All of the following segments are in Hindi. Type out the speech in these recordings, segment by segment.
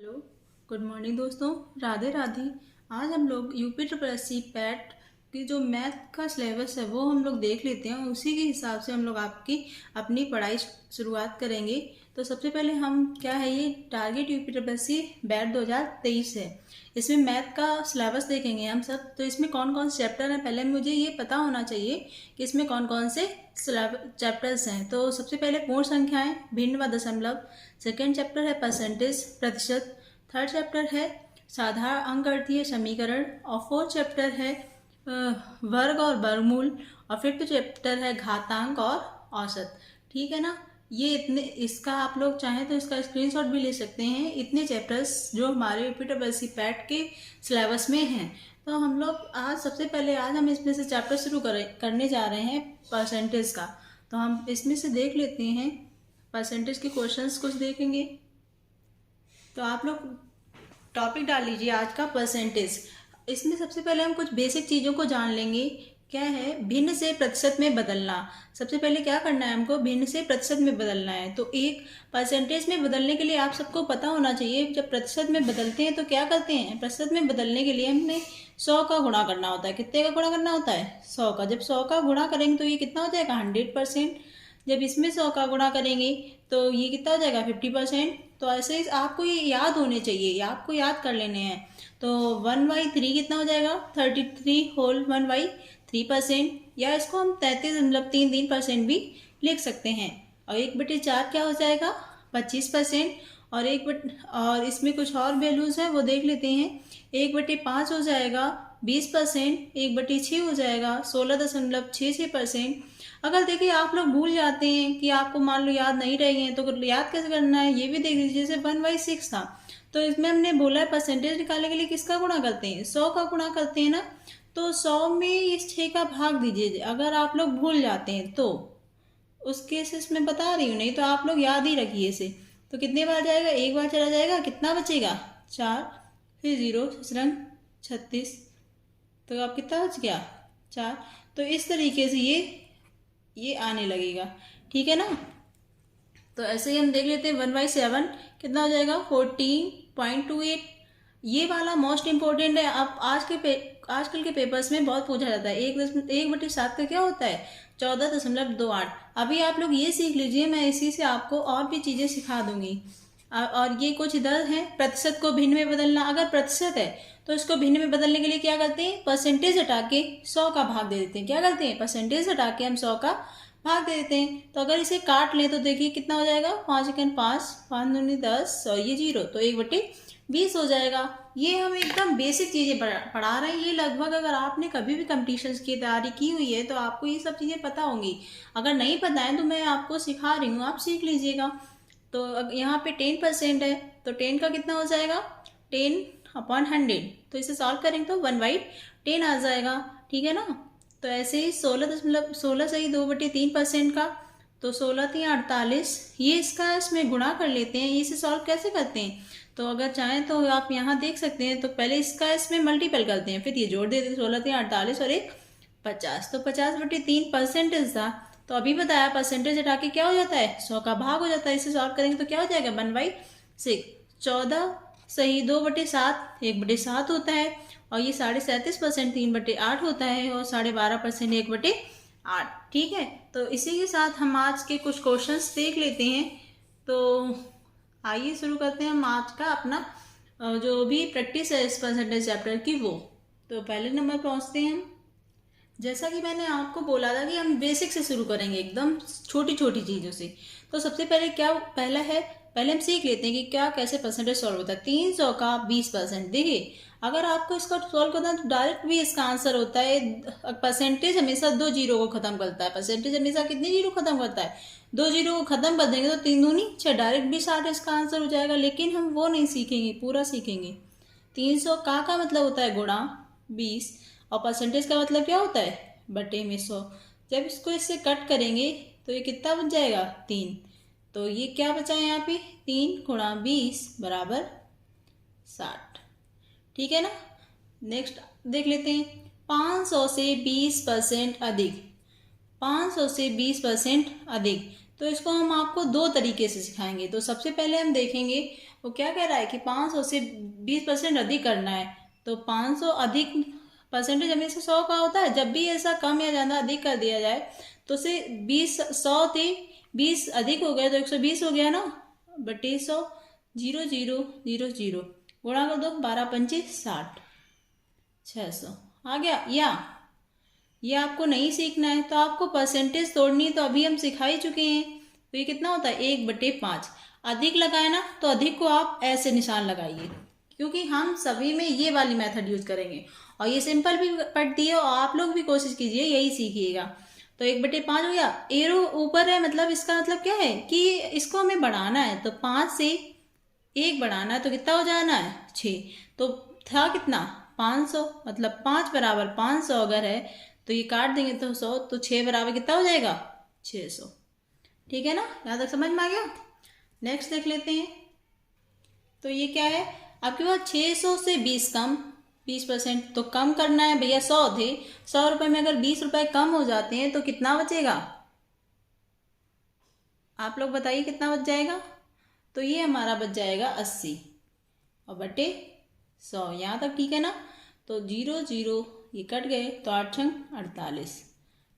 हेलो, गुड मॉर्निंग दोस्तों। राधे राधे। आज हम लोग UP triple S C PET की जो मैथ का सिलेबस है वो हम लोग देख लेते हैं। उसी के हिसाब से हम लोग आपकी अपनी पढ़ाई शुरुआत करेंगे। तो सबसे पहले हम क्या है, ये target UP triple S C PET 2023 है। इसमें मैथ का सिलेबस देखेंगे हम सब। तो इसमें कौन कौन से चैप्टर हैं, पहले मुझे ये पता होना चाहिए कि इसमें कौन कौन से चैप्टर्स हैं। तो सबसे पहले पूर्ण संख्याएं, भिन्न व दशमलव। सेकेंड चैप्टर है परसेंटेज, प्रतिशत। थर्ड चैप्टर है साधारण अंकगणितीय समीकरण। और फोर्थ चैप्टर है वर्ग और वर्गमूल। और फिफ्थ चैप्टर है घातांक और औसत। ठीक है ना। ये इतने, इसका आप लोग चाहें तो इसका स्क्रीनशॉट भी ले सकते हैं। इतने चैप्टर्स जो हमारे यूपीडब्ल्यूएससी पैट के सिलेबस में हैं। तो हम लोग आज सबसे पहले हम इसमें से चैप्टर शुरू करने जा रहे हैं परसेंटेज का। तो हम इसमें से देख लेते हैं, परसेंटेज के क्वेश्चंस कुछ देखेंगे। तो आप लोग टॉपिक डाल लीजिए आज का परसेंटेज। इसमें सबसे पहले हम कुछ बेसिक चीज़ों को जान लेंगे। क्या है, भिन्न से प्रतिशत में बदलना। सबसे पहले क्या करना है, हमको भिन्न से प्रतिशत में बदलना है। तो एक परसेंटेज में बदलने के लिए आप सबको पता होना चाहिए, जब प्रतिशत में बदलते हैं तो क्या करते हैं। प्रतिशत में बदलने के लिए हमने 100 का गुणा करना होता है। कितने का गुणा करना होता है, 100 का। जब 100 का गुणा करेंगे तो ये कितना हो जाएगा, 100%। जब इसमें 100 का गुणा करेंगे तो ये कितना हो जाएगा, 50%। तो ऐसे ही आपको ये याद होने चाहिए, आपको याद कर लेने हैं। तो 1/3 कितना हो जाएगा, 33 होल 1/3%। या इसको हम 33.33% भी लिख सकते हैं। और 1/4 क्या हो जाएगा, 25%। और इसमें कुछ और वैल्यूज हैं वो देख लेते हैं। 1/5 हो जाएगा 20%। 1/6 हो जाएगा 16.66%। अगर देखिए आप लोग भूल जाते हैं कि आपको मान लो याद नहीं रहे हैं, तो याद कैसे करना है ये भी देख लीजिए। जैसे 1/6 था, तो इसमें हमने बोला है परसेंटेज निकालने के लिए किसका गुणा करते हैं, 100 का गुणा करते हैं ना। तो 100 में इस 6 का भाग दीजिए। अगर आप लोग भूल जाते हैं तो उस केसेस में बता रही हूँ, नहीं तो आप लोग याद ही रखिए इसे। तो कितने बार जाएगा, एक बार चला जाएगा, कितना बचेगा 4, फिर 0 रंग 36। तो आप कितना बच गया 4। तो इस तरीके से ये आने लगेगा। ठीक है ना। तो ऐसे ही हम देख लेते हैं 1/7 कितना हो जाएगा, 14.28। ये वाला मोस्ट इंपॉर्टेंट है। अब आजकल के पेपर्स में बहुत पूछा जाता है। 1/7 का क्या होता है, 14.28। अभी आप लोग ये सीख लीजिए, मैं इसी से आपको और भी चीज़ें सिखा दूंगी। और ये कुछ इधर है, प्रतिशत को भिन्न में बदलना। अगर प्रतिशत है तो इसको भिन्न में बदलने के लिए क्या करते हैं, परसेंटेज हटा के 100 का भाग दे देते हैं। क्या करते हैं, परसेंटेज हटा के हम 100 का भाग दे देते हैं। तो अगर इसे काट लें तो देखिए कितना हो जाएगा, 5 एकन 5, 5 दूनी 10 और ये 0, तो 1/20 हो जाएगा। ये हम एकदम बेसिक चीज़ें पढ़ा रहे हैं। ये लगभग अगर आपने कभी भी कंपटीशन्स की तैयारी की हुई है तो आपको ये सब चीज़ें पता होंगी। अगर नहीं पता है तो मैं आपको सिखा रही हूँ, आप सीख लीजिएगा। तो यहाँ पे 10% है, तो 10 का कितना हो जाएगा, 10/100। तो इसे सॉल्व करेंगे तो 1/10 आ जाएगा। ठीक है ना। तो ऐसे ही 16 से ही 2/3% का, तो 16×3 = 48। ये इसका इसमें गुणा कर लेते हैं। इसे सॉल्व कैसे करते हैं, तो अगर चाहें तो आप यहाँ देख सकते हैं। तो पहले इसका इसमें मल्टीपल करते हैं, फिर ये जोड़ देते हैं, 16×3 = 48 और 1 50। तो 50/3 परसेंटेज था। तो अभी बताया परसेंटेज हटा के क्या हो जाता है, 100 का भाग हो जाता है। इसे सॉल्व करेंगे तो क्या हो जाएगा, 1/6। 14 सही 2/7 1/7 होता है। और ये 37% 3/8 होता है। और 12.5% 1/8। ठीक है। तो इसी के साथ हम आज के कुछ क्वेश्चंस देख लेते हैं। तो आइए शुरू करते हैं हम आज का अपना जो भी प्रैक्टिस है इस परसेंटेज चैप्टर की वो। तो पहले नंबर पहुंचते हैं हम। जैसा कि मैंने आपको बोला था कि हम बेसिक से शुरू करेंगे, एकदम छोटी छोटी चीज़ों से। तो सबसे पहले पहले हम सीख लेते हैं कि क्या कैसे परसेंटेज सॉल्व होता है। 300 का 20%। देखिए अगर आपको इसका सॉल्व करना है तो डायरेक्ट भी इसका आंसर होता है। परसेंटेज हमेशा 2 जीरो को खत्म करता है। परसेंटेज हमेशा कितने जीरो खत्म करता है, 2 जीरो को खत्म कर देंगे तो 3 दूनी 6, डायरेक्ट भी 60 इसका आंसर हो जाएगा। लेकिन हम वो नहीं सीखेंगे, पूरा सीखेंगे। 300 का मतलब होता है गुणा 20, और परसेंटेज का मतलब क्या होता है, बटे में 100। जब इसको इससे कट करेंगे तो ये कितना बच जाएगा, 3। तो ये क्या बचा है यहाँ पे, 3×20 = 60। ठीक है ना। नेक्स्ट देख लेते हैं, 500 से 20% अधिक। 500 से 20% अधिक। तो इसको हम आपको दो तरीके से सिखाएंगे। तो सबसे पहले हम देखेंगे वो क्या कह रहा है कि 500 से 20% अधिक करना है। तो 500 अधिक परसेंटेज हमेशा 100 का होता है। जब भी ऐसा कम या ज़्यादा अधिक कर दिया जाए तो उसे 20 100 थे, 20 अधिक हो गए तो 120 हो गया ना, बटे 100, 0 0 0 0 गुणा कर दो, 12 पंचे 60, 600 आ गया। या ये आपको नहीं सीखना है तो आपको परसेंटेज तोड़नी है, तो अभी हम सिखा ही चुके हैं। तो ये कितना होता है, 1/5। अधिक लगाए ना तो अधिक को आप ऐसे निशान लगाइए, क्योंकि हम सभी में ये वाली मेथड यूज करेंगे। और ये सिंपल भी पड़ती है और आप लोग भी कोशिश कीजिए, यही सीखिएगा। तो 1/5 हो गया। एरो ऊपर है, मतलब इसका मतलब क्या है कि इसको हमें बढ़ाना है। तो 5 से 1 बढ़ाना है तो कितना हो जाना है, 6। तो था कितना, 500, मतलब 5 बराबर 500 अगर है तो ये काट देंगे तो 100, तो 6 बराबर कितना हो जाएगा, 600। ठीक है ना, यहाँ तक समझ में आ गया। नेक्स्ट देख लेते हैं। तो ये क्या है, आपके पास 600 से 20 कम, 20%। तो कम करना है भैया, 100 थे, 100 रुपये में अगर 20 रुपये कम हो जाते हैं तो कितना बचेगा, आप लोग बताइए कितना बच जाएगा। तो ये हमारा बच जाएगा 80 और बटे 100, यहाँ तक ठीक है ना। तो 0 0 ये कट गए तो 8 छंग 48,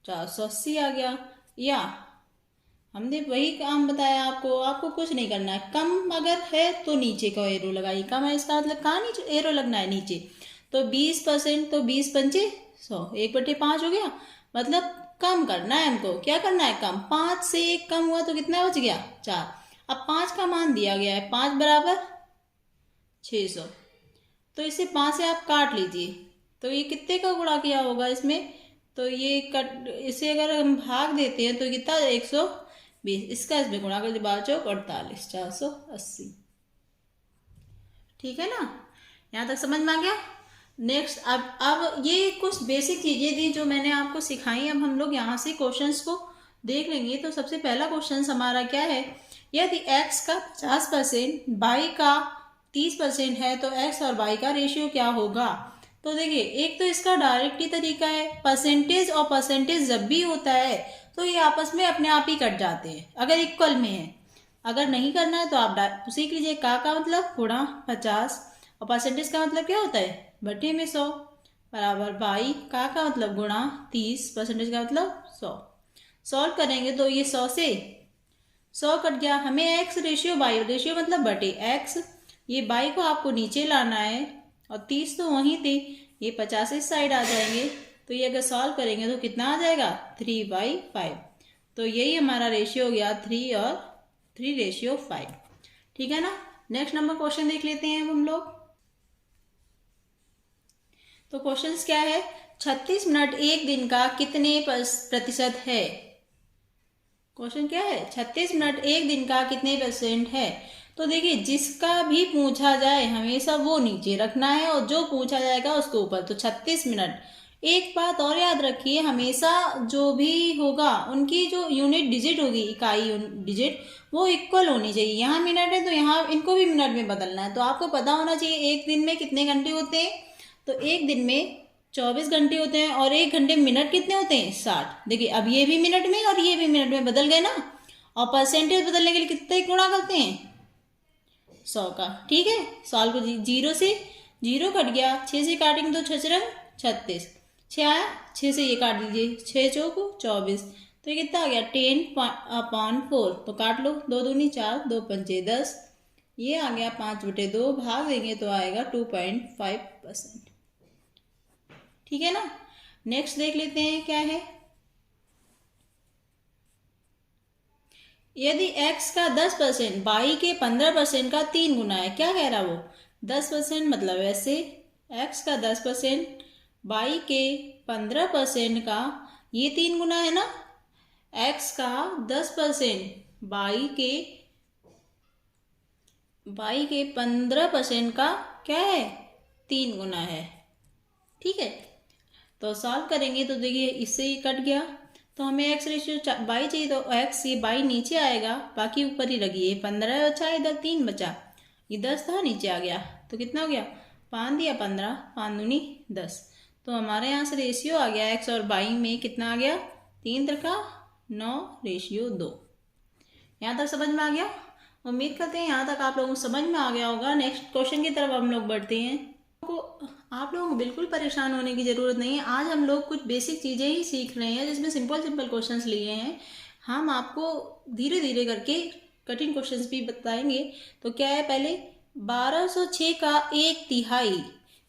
480 आ गया। या हमने वही काम बताया आपको, आपको कुछ नहीं करना है। कम अगर है तो नीचे का एरो लगाइए, कम है इसका मतलब कहाँ नीचे एरो लगना है, नीचे। तो 20%, तो 20 पंचे 100, 1/5 हो गया। मतलब कम करना है हमको, क्या करना है, कम। 5 से 1 कम हुआ तो कितना बच गया, 4। अब 5 का मान दिया गया है, 5 बराबर 600। तो इसे 5 से आप काट लीजिए, तो ये कितने का गुणा किया होगा इसमें, तो ये कट, इसे अगर हम भाग देते हैं तो कितना, 120। इसका इसमें गुणा कर दिया, 12 चौक 48, 480। ठीक है ना, यहाँ तक समझ में आ गया। नेक्स्ट, अब ये कुछ बेसिक चीजें थी जो मैंने आपको सिखाई। अब हम लोग यहाँ से क्वेश्चंस को देख लेंगे। तो सबसे पहला क्वेश्चन हमारा क्या है, यदि x का 50%, y का 30% है तो x और y का रेशियो क्या होगा। तो देखिए, एक तो इसका डायरेक्ट ही तरीका है, परसेंटेज और परसेंटेज जब भी होता है तो ये आपस में अपने आप ही कट जाते हैं अगर इक्वल में है। अगर नहीं करना है तो आप सीख लीजिए, का मतलब गुणा 50 और परसेंटेज का मतलब क्या होता है, बटे में 100 बराबर बाई, का मतलब गुणा 30, परसेंटेज का मतलब 100। सॉल्व करेंगे तो ये 100 से 100 कट गया। हमें एक्स रेशियो बाई, रेशियो मतलब बटे एक्स, ये बाई को आपको नीचे लाना है और 30 तो वहीं थे, ये 50 इस साइड आ जाएंगे। तो ये अगर सॉल्व करेंगे तो कितना आ जाएगा, 3/5। तो यही हमारा रेशियो हो गया 3 और 3:5। ठीक है ना। नेक्स्ट नंबर क्वेश्चन देख लेते हैं हम लोग। तो क्वेश्चन क्या है, 36 मिनट एक दिन का कितने प्रतिशत है। क्वेश्चन क्या है, 36 मिनट एक दिन का कितने % है। तो देखिए, जिसका भी पूछा जाए हमेशा वो नीचे रखना है और जो पूछा जाएगा उसको ऊपर। तो 36 मिनट। एक बात और याद रखिए, हमेशा जो भी होगा उनकी जो यूनिट डिजिट होगी, इकाई डिजिट, वो इक्वल होनी चाहिए। यहाँ मिनट है तो यहाँ इनको भी मिनट में बदलना है। तो आपको पता होना चाहिए एक दिन में कितने घंटे होते हैं। तो एक दिन में 24 घंटे होते हैं और एक घंटे में मिनट कितने होते हैं, 60। देखिए, अब ये भी मिनट में और ये भी मिनट में बदल गए ना। और परसेंटेज बदलने के लिए कितने गुणा करते हैं, 100 का। ठीक है, सॉल्व को 0 से 0 कट गया, 6 से काटेंगे तो 6 36, 6 आया, 6 से ये काट दीजिए, 6 चौक 24। तो ये कितना आ गया, 10/4। तो काट लो, 2 दूनी 4, 2 पंचे 10, ये आ गया 5/2। भाग देंगे तो आएगा 2.5%। ठीक है ना। नेक्स्ट देख लेते हैं क्या है, यदि x का 10% y के 15% का 3 गुना है। क्या कह रहा वो, 10% मतलब ऐसे, x का 10% y के 15% का ये 3 गुना है ना। x का 10% y के 15% का क्या है, 3 गुना है। ठीक है, तो सॉल्व करेंगे तो देखिए इससे ही कट गया। तो हमें x रेशियो बाई चाहिए, तो x ये बाई नीचे आएगा, बाकी ऊपर ही रखिए। 15 बचा, इधर 3 बचा, ये 10 था नीचे आ गया। तो कितना हो गया, 5 दिया 15, 5 दूनी 10। तो हमारे यहाँ से रेशियो आ गया x और बाई में कितना आ गया, 3 का 9:2। यहाँ तक समझ में आ गया। उम्मीद करते हैं यहाँ तक आप लोगों को समझ में आ गया होगा। नेक्स्ट क्वेश्चन की तरफ हम लोग बढ़ते हैं। आप लोगों को बिल्कुल परेशान होने की ज़रूरत नहीं है। आज हम लोग कुछ बेसिक चीज़ें ही सीख रहे हैं जिसमें सिंपल सिंपल क्वेश्चंस लिए हैं। हम आपको धीरे धीरे करके कठिन क्वेश्चंस भी बताएंगे। तो क्या है, पहले 1206 का 1/3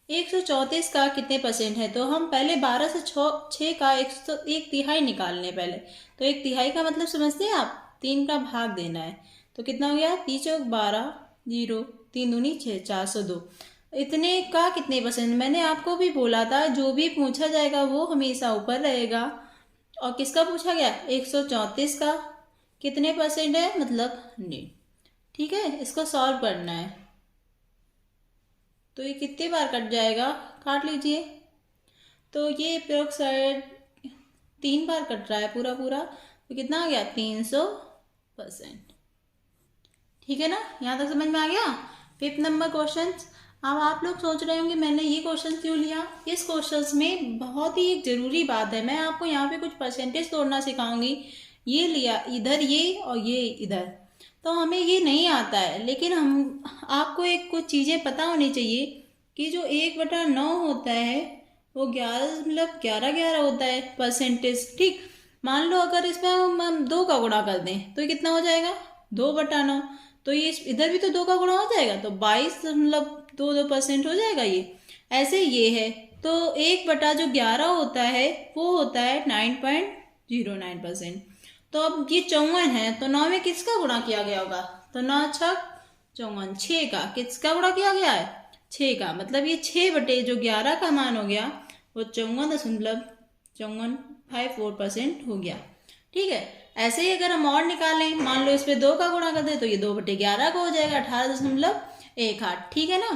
134 का कितने परसेंट है। तो हम पहले 1206 का 1/3 निकाल लें पहले। तो 1/3 का मतलब समझते हैं आप, 3 का भाग देना है। तो कितना हो गया, 3 चौक 12, 0, 3 दूनी 6, 402। इतने का कितने परसेंट, मैंने आपको भी बोला था जो भी पूछा जाएगा वो हमेशा ऊपर रहेगा। और किसका पूछा गया, 134 का कितने परसेंट है, मतलब 9। ठीक है, इसको सॉल्व करना है। तो ये कितने बार कट जाएगा, काट लीजिए। तो ये प्रयोग साइड 3 बार कट रहा है पूरा पूरा, तो कितना आ गया, 300%। ठीक है ना, यहाँ तक समझ में आ गया। 5th number question. अब आप लोग सोच रहे होंगे मैंने ये क्वेश्चन क्यों लिया। इस क्वेश्चन में बहुत ही एक ज़रूरी बात है, मैं आपको यहाँ पे कुछ परसेंटेज तोड़ना सिखाऊंगी। ये लिया इधर ये और ये इधर, तो हमें ये नहीं आता है, लेकिन हम आपको एक कुछ चीज़ें पता होनी चाहिए कि जो 1/9 होता है वो 11 मतलब 11 होता है परसेंटेज। ठीक, मान लो अगर इसमें हम 2 का गुणा कर दें तो ये कितना हो जाएगा, 2/9। तो ये इधर भी तो 2 का गुणा हो जाएगा, तो 22 मतलब 2% हो जाएगा ये। ऐसे ये है, तो 1/11 होता है वो होता है 9.09%। तो अब ये 54 है, तो 9 में किसका गुणा किया गया होगा, तो 9 6 54, 6 का किसका गुणा किया गया है, 6 का। मतलब ये 6/11 का मान हो गया वो 54.5454% हो गया। ठीक है, ऐसे ही अगर हम और निकालें, मान लो इस पे 2 का गुणा कर दें तो ये 2/11 का हो जाएगा, 18.18। ठीक है ना,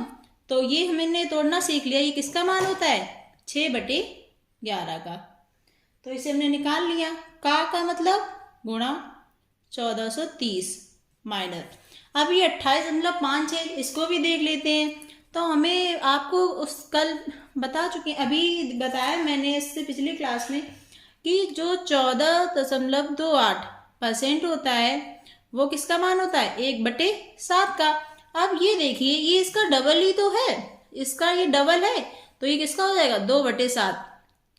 तो ये हमने तोड़ना सीख लिया। ये किसका मान होता है, 6/11 का। तो इसे हमने निकाल लिया। का मतलब गुणा 1430 माइनस, अब ये 28.56, इसको भी देख लेते हैं। तो हमें आपको उस कल बता चुके हैं, अभी बताया मैंने इससे पिछली क्लास में कि जो 14.28% होता है वो किसका मान होता है, 1/7 का। अब ये देखिए, ये इसका डबल ही तो है, इसका ये डबल है, तो ये किसका हो जाएगा, 2/7।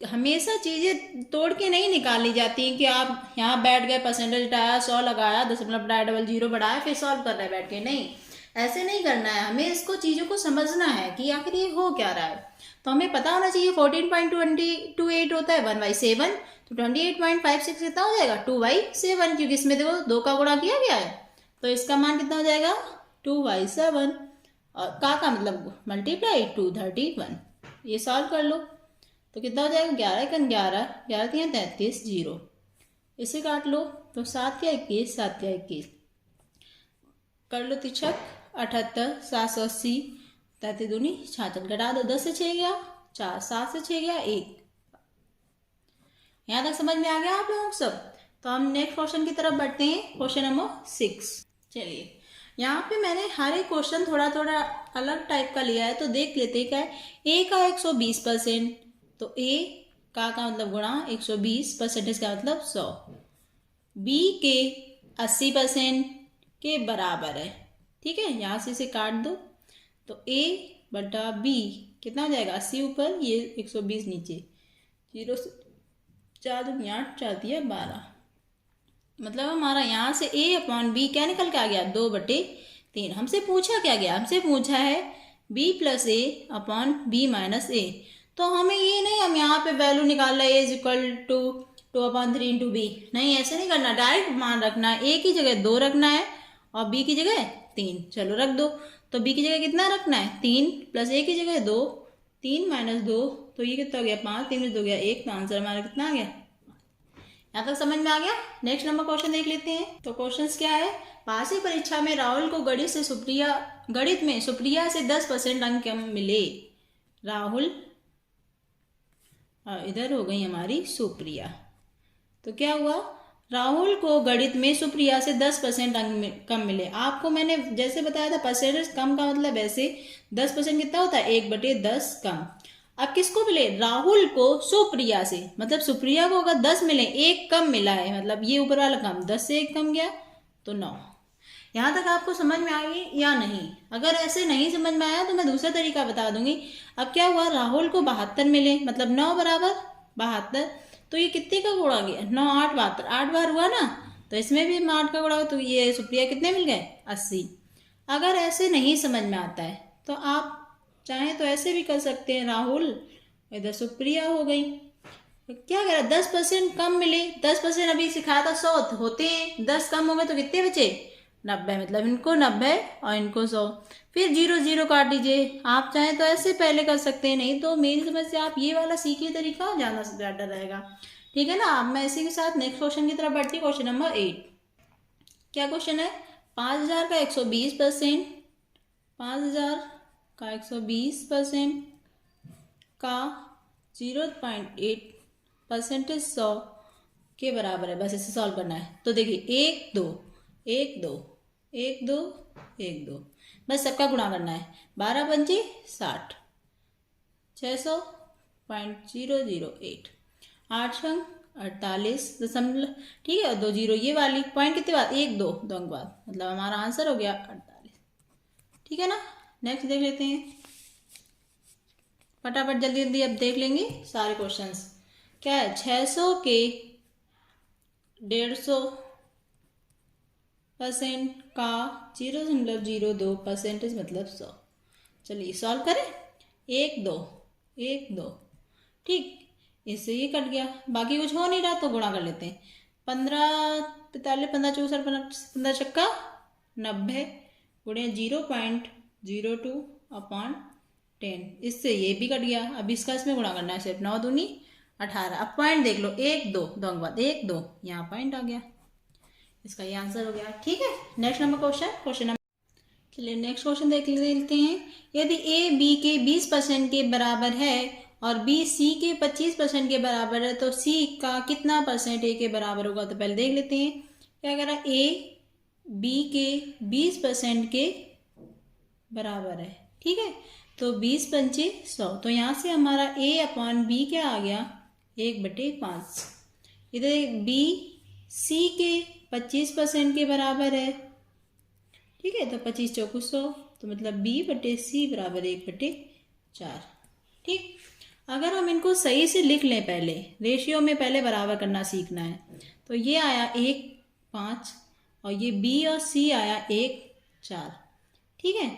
हमेशा चीज़ें तोड़ के नहीं निकाली जाती हैं कि आप यहाँ बैठ गए, परसेंटेज हटाया, 100 लगाया, 0.00 बढ़ाया, फिर सॉल्व कर रहे हैं बैठ के। नहीं, ऐसे नहीं करना है। हमें इसको चीज़ों को समझना है कि आखिर ये हो क्या रहा है। तो हमें पता होना चाहिए 14.28 होता है 1/7, तो 28.56 कितना हो जाएगा, 2/7, क्योंकि इसमें देखो 2 का गुणा किया गया है, तो इसका मान कितना हो जाएगा, 2/7। और का मतलब मल्टीप्लाई 231। ये सॉल्व कर लो तो कितना हो जाएगा, 11 × 11, 11 × 33, 0। इसे काट लो तो 7 या 21, 7 या 21 कर लो, 3 78, 780, 33 दूनी 66, घटा दो, 10 से 6 गया 4, 7 से 6 गया 1। यहाँ तक समझ में आ गया आप लोगों को सब। तो हम नेक्स्ट क्वेश्चन की तरफ बढ़ते हैं, क्वेश्चन नंबर 6। चलिए, यहाँ पे मैंने हर एक क्वेश्चन थोड़ा थोड़ा अलग टाइप का लिया है, तो देख लेते हैं क्या है। ए का 120%, तो ए का मतलब गुणा 120, परसेंटेज का मतलब 100। बी के 80% के बराबर है। ठीक है, यहाँ से इसे काट दो, तो ए बटा बी कितना हो जाएगा, 80 ऊपर, ये 120 नीचे, 0 से 4 दूनी 8, 4 दिया 12। मतलब हमारा यहाँ से ए अपॉन बी क्या निकल के आ गया, 2/3। हमसे पूछा क्या गया, हमसे पूछा है बी प्लस ए अपॉन बी माइनस ए। तो हमें ये नहीं हम यहाँ पे वैल्यू निकाल रहे ए इक्वल टू 2/3 इंटू बी, नहीं ऐसे नहीं करना, डायरेक्ट मान रखना है। ए की जगह 2 रखना है और बी की जगह 3, चलो रख दो। तो बी की जगह कितना रखना है, 3, प्लस ए की जगह 2, 3 - 2, तो ये कितना हो गया, 5, 3 2 गया 1, तो आंसर हमारा कितना आ गया। यहाँ तक समझ में आ गया। नेक्स्ट नंबर क्वेश्चन देख लेते हैं। तो क्वेश्चन क्या है, वार्षिक परीक्षा में राहुल को गणित में सुप्रिया से 10% अंक कम मिले। राहुल, इधर हो गई हमारी सुप्रिया। तो क्या हुआ, राहुल को गणित में सुप्रिया से 10% अंक कम मिले। आपको मैंने जैसे बताया था, परसेंटेज कम का मतलब ऐसे 10% कितना होता है, 1/10 कम। अब किसको मिले, राहुल को सुप्रिया से, मतलब सुप्रिया को अगर 10 मिले, 1 कम मिला है, मतलब ये ऊपर वाला कम, 10 से 1 कम गया तो 9। यहाँ तक आपको समझ में आई या नहीं? अगर ऐसे नहीं समझ में आया तो मैं दूसरा तरीका बता दूंगी। अब क्या हुआ, राहुल को 72 मिले, मतलब 9 बराबर 72, तो ये कितने का गुणा गया, 9 8 72, 8 बार हुआ ना, तो इसमें भी 8 का गुणा, तो ये सुप्रिया कितने मिल गए, 80। अगर ऐसे नहीं समझ में आता है तो आप चाहें तो ऐसे भी कर सकते हैं, राहुल इधर सुप्रिया हो गई। क्या करा, 10% कम मिले, 10% अभी सिखाया था 100 होते हैं, 10 कम हो गए तो कितने बचे, 90, मतलब इनको 90 और इनको 100। फिर 0 0 काट दीजिए। आप चाहें तो ऐसे पहले कर सकते हैं, नहीं तो मेरी समझ से आप ये वाला सीखिए तरीका, ज़्यादा से ज़्यादा रहेगा। ठीक है ना। अब मैं इसी के साथ नेक्स्ट क्वेश्चन की तरफ बढ़ती हूँ। Question number 8। क्या क्वेश्चन है, 5000 का 120%, 5000 का 120% का 0.8% 100 के बराबर है। बस इसे सॉल्व करना है। तो देखिए 1 2 1 2 1 2 1 2, बस सबका गुणा करना है। 12 पंचे 60, 600.008, 8 छंग 48 .। ठीक है, 2 0 ये वाली पॉइंट कितने बाद, 1 2 अंक बाद, मतलब हमारा आंसर हो गया 48। ठीक है ना। नेक्स्ट देख लेते हैं फटाफट, जल्दी जल्दी अब देख लेंगे सारे क्वेश्चंस। क्या है, 600 के 150% का 0.02% मतलब 100। चलिए सॉल्व करें। 1 2 1 2, ठीक, इससे ये कट गया, बाकी कुछ हो नहीं रहा तो गुणा कर लेते हैं। 15 45 15 64 15 छक्का 90 गुणे 0.02/10, इससे ये भी कट गया। अब इसका इसमें गुणा करना है, सिर्फ 9 दूनी 18। अब पॉइंट देख लो, 1 2 अंक बाद 1 2, यहाँ पॉइंट आ गया, इसका ये आंसर हो गया। ठीक है। नेक्स्ट नंबर क्वेश्चन नंबर, चलिए नेक्स्ट क्वेश्चन देख लेते हैं। यदि ए बी के 20% के बराबर है और बी सी के 25% के बराबर है तो सी का कितना परसेंट ए के बराबर होगा? तो पहले देख लेते हैं। क्या कह रहा है, ए बी के 20% के बराबर है। ठीक है, तो 20 पंचे 100, तो यहाँ से हमारा ए अपॉन बी क्या आ गया, 1/5। इधर बी सी के 25% के बराबर है। ठीक है, तो 25 चौको 100, तो मतलब B/C बराबर 1/4। ठीक, अगर हम इनको सही से लिख लें, पहले रेशियो में पहले बराबर करना सीखना है। तो ये आया 1 5 और ये B और C आया 1 4। ठीक है,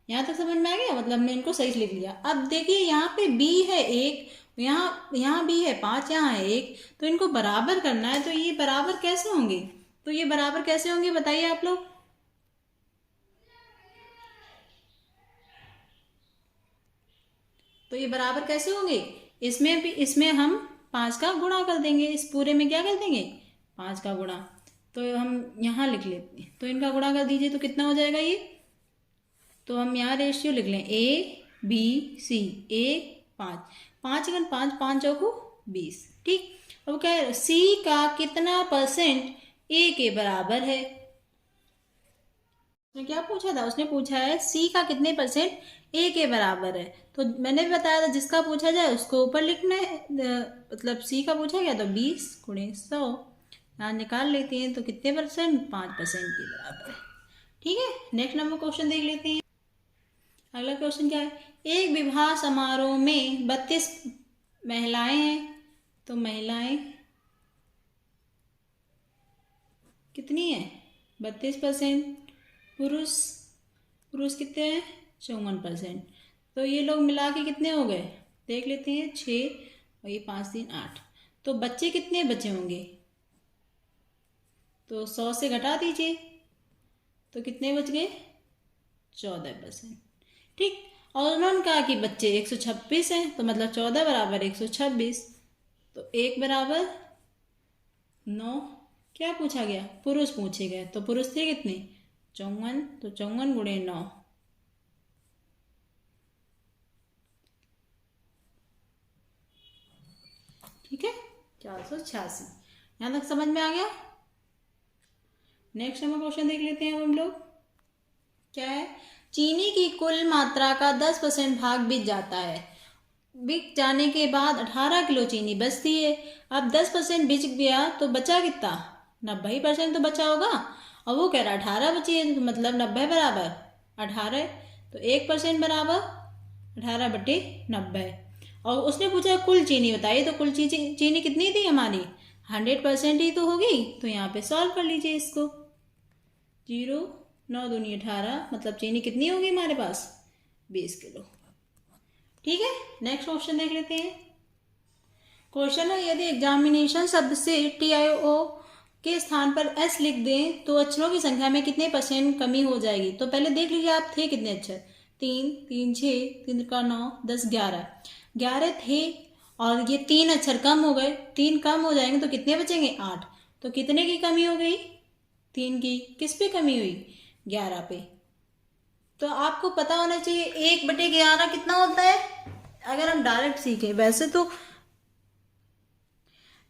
यहाँ तक समझ में आ गया, मतलब हमने इनको सही से लिख लिया। अब देखिए यहाँ पे B है 1, यहाँ B है 5, यहाँ है 1, तो इनको बराबर करना है। तो ये बराबर कैसे होंगे, तो ये बराबर कैसे होंगे बताइए आप लोग। तो ये बराबर कैसे होंगे, इसमें भी, इसमें हम 5 का गुणा कर देंगे, इस पूरे में क्या कर देंगे, 5 का गुणा। तो हम यहाँ लिख लेते हैं, तो इनका गुणा कर दीजिए, तो कितना हो जाएगा ये। तो हम यहाँ रेशियो लिख लें, A B C, 1 5 5 अगर 5 5 चौको 20। ठीक, अब क्या है, C का कितना परसेंट A के बराबर है। उसने क्या पूछा था, उसने पूछा है C का कितने परसेंट A के बराबर है। तो मैंने भी बताया था, जिसका पूछा जाए उसको ऊपर लिखना है, मतलब C का पूछा गया तो 20 गुणे 100, यहाँ निकाल लेते हैं, तो कितने परसेंट, 5% के बराबर है। ठीक है, नेक्स्ट नंबर क्वेश्चन देख लेते हैं। अगला क्वेश्चन क्या है, एक विवाह समारोह में 32 महिलाएं हैं, तो महिलाएं कितनी है, 32%। पुरुष कितने हैं, 54%। तो ये लोग मिला के कितने हो गए, देख लेते हैं, 6 और ये 5 3 8। तो बच्चे कितने बचे होंगे, तो 100 से घटा दीजिए, तो कितने बच गए, 14%। ठीक, और उन्होंने कहा कि बच्चे 126 हैं, तो मतलब 14 बराबर 126, तो 1 बराबर 9। क्या पूछा गया, पुरुष पूछे गए, तो पुरुष थे कितने, 54, तो 54 गुणे 9, ठीक है, 486। यहाँ तक समझ में आ गया। नेक्स्ट नंबर क्वेश्चन देख लेते हैं हम लोग। क्या है, चीनी की कुल मात्रा का 10% भाग बिक जाता है। बिक जाने के बाद 18 किलो चीनी बचती है। अब 10% बिक गया तो बचा कितना, 90% तो बचा होगा। और वो कह रहा 18 बची है, तो मतलब 90 बराबर 18, तो 1% बराबर 18/90। और उसने पूछा कुल चीनी बताइए, तो कुल चीनी कितनी थी हमारी, 100% ही तो होगी। तो यहाँ पे सॉल्व कर लीजिए इसको। 0 9 दूनी 18, मतलब चीनी कितनी होगी हमारे पास, 20 किलो। ठीक है, नेक्स्ट क्वेश्चन देख लेते हैं। क्वेश्चन है, यदि एग्जामिनेशन शब्द से TIO के स्थान पर S लिख दें तो अक्षरों की संख्या में कितने % कमी हो जाएगी। तो पहले देख लीजिए आप थे कितने अक्षर, 3 3 6 3 का 9 10 11 थे, और ये 3 अक्षर कम हो गए, 3 कम हो जाएंगे तो कितने बचेंगे, 8। तो कितने की कमी हो गई, 3 की। किस पे कमी हुई, 11 पे। तो आपको पता होना चाहिए 1/11 कितना होता है, अगर हम डायरेक्ट सीखें।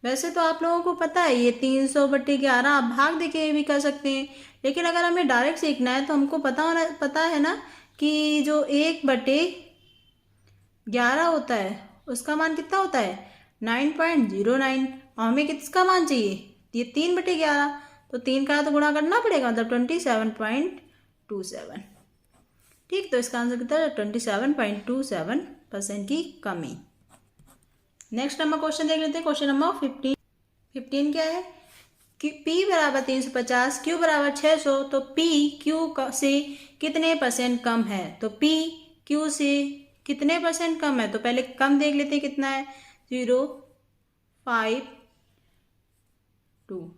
वैसे तो आप लोगों को पता है ये 300/11, आप भाग देके भी कर सकते हैं, लेकिन अगर हमें डायरेक्ट सीखना है तो हमको पता है ना कि जो 1/11 होता है उसका मान कितना होता है, 9.09। और हमें किसका मान चाहिए, ये 3/11, तो 3 का तो गुणा करना पड़ेगा, मतलब 27.27। ठीक, तो इसका आंसर कितना है, 27.27% की कमी। नेक्स्ट नंबर क्वेश्चन देख लेते हैं। क्वेश्चन नंबर 15 क्या है कि P बराबर 350, Q बराबर 600, तो P Q से कितने % कम है। तो P Q से कितने % कम है, तो पहले कम देख लेते हैं कितना है, 0 5 2।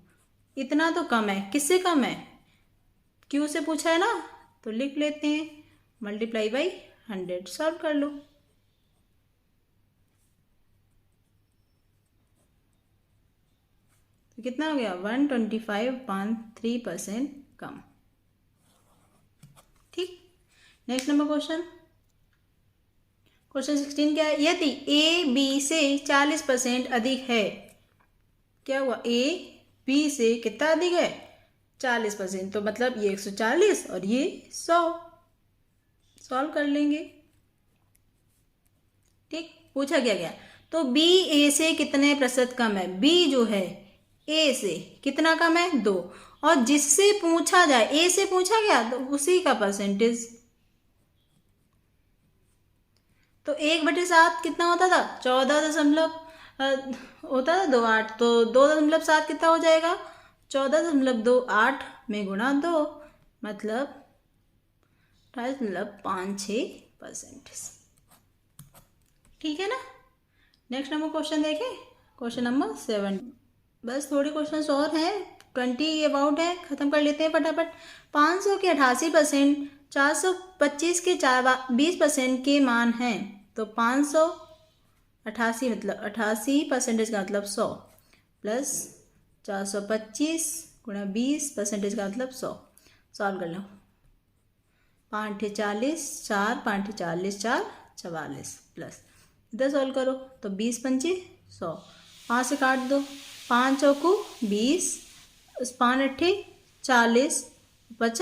इतना तो कम है, किससे कम है, Q से पूछा है ना, तो लिख लेते हैं मल्टीप्लाई बाई 100, सॉल्व कर लो। तो कितना हो गया, 125.3% कम। ठीक, नेक्स्ट नंबर क्वेश्चन 16 क्या है, यदि A B से 40% अधिक है, क्या हुआ, A B से कितना अधिक है, 40%, तो मतलब ये 140 और ये 100, सॉल्व कर लेंगे। ठीक, पूछा क्या गया, तो B A से कितने % कम है, B जो है A से कितना कम है, 2, और जिससे पूछा जाए, A से पूछा गया तो उसी का परसेंटेज। तो 1/7 कितना होता था, 14 होता था 28, तो 2.7 कितना हो जाएगा, 14.28 में गुणा 2, मतलब 28.56%। ठीक है ना। नेक्स्ट नंबर क्वेश्चन देखें, क्वेश्चन नंबर 7। बस थोड़े क्वेश्चन और हैं, 20 अबाउट है, खत्म कर लेते हैं फटाफट। 500 के 88%, 425 के 20% के मान हैं। तो 588 मतलब 88% का मतलब 100, प्लस 425 गुणा 20% का मतलब 100। सॉल्व कर लो, 5 × 40 4, 5 × 40 4 44, प्लस इधर सॉल्व करो तो 20 × 5 100, 5 से काट दो, 5 चौको 20, 5 8 40, 5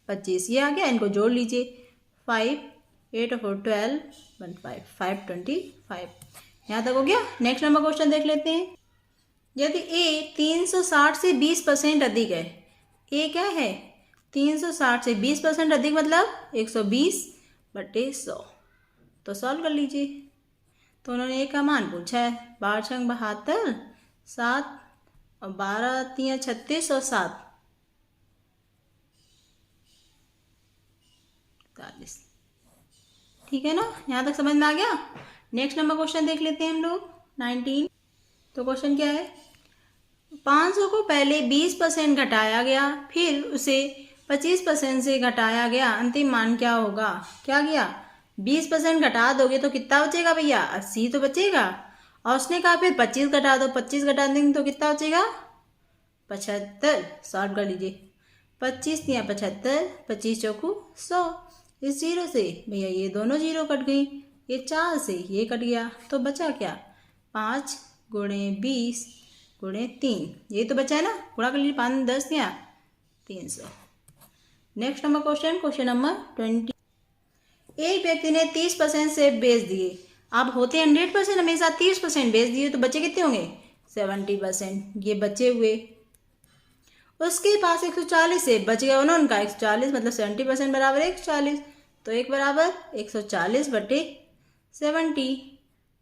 25, ये आ गया, इनको जोड़ लीजिए, 5 8 4 12 15 525। यहाँ तक हो गया। नेक्स्ट नंबर क्वेश्चन देख लेते हैं। यदि A 360 से 20% अधिक है, A क्या है, 360 से 20% अधिक मतलब 120/100, तो सॉल्व कर लीजिए। तो उन्होंने A का मान पूछा है, 12 × 72 7, और 12 × 36 और 7 40। ठीक है ना, यहाँ तक समझ में आ गया। नेक्स्ट नंबर क्वेश्चन देख लेते हैं हम लोग 19। तो क्वेश्चन क्या है, 500 को पहले 20% घटाया गया, फिर उसे 25% से घटाया गया, अंतिम मान क्या होगा। क्या किया, 20% घटा दोगे तो कितना बचेगा भैया, 80 तो बचेगा, और उसने कहा फिर 25 घटा दो, 25 घटा देंगे तो कितना बचेगा, 75। सॉल्व कर लीजिए, 25 × 75, 25 चौको 100। इस 0 से भैया ये दोनों 0 कट गई, ये 4 से ये कट गया, तो बचा क्या, 5 × 20 × 3, ये तो बचा है ना, गुणा कर लीजिए, 5 10 दिया 300। Next number question, question number 20। एक व्यक्ति ने 30% सेब बेच दिए, अब होते 100% हमेशा 30% बेच दिए, तो बचे कितने होंगे, 70%। ये बचे हुए उसके पास 140 सेब बच गया ना उनका 140, मतलब 70% बराबर 140। तो 1 बराबर 140/70।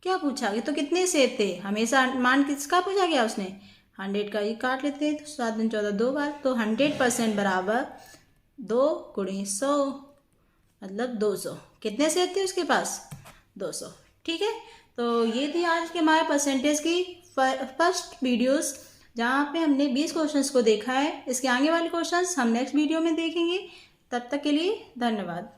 क्या पूछा गया, तो कितने सेब थे, हमेशा मान किसका पूछा गया उसने, 100 का। ये काट लेते हैं, तो 7 दूनी 14 2 बार, तो 100% बराबर 2 × 100 मतलब 200। कितने सेब थे उसके पास, 200। ठीक है, तो ये थी आज के हमारे परसेंटेज की फर्स्ट वीडियोस, जहाँ पे हमने 20 क्वेश्चंस को देखा है। इसके आगे वाले क्वेश्चंस हम नेक्स्ट वीडियो में देखेंगे। तब तक के लिए धन्यवाद।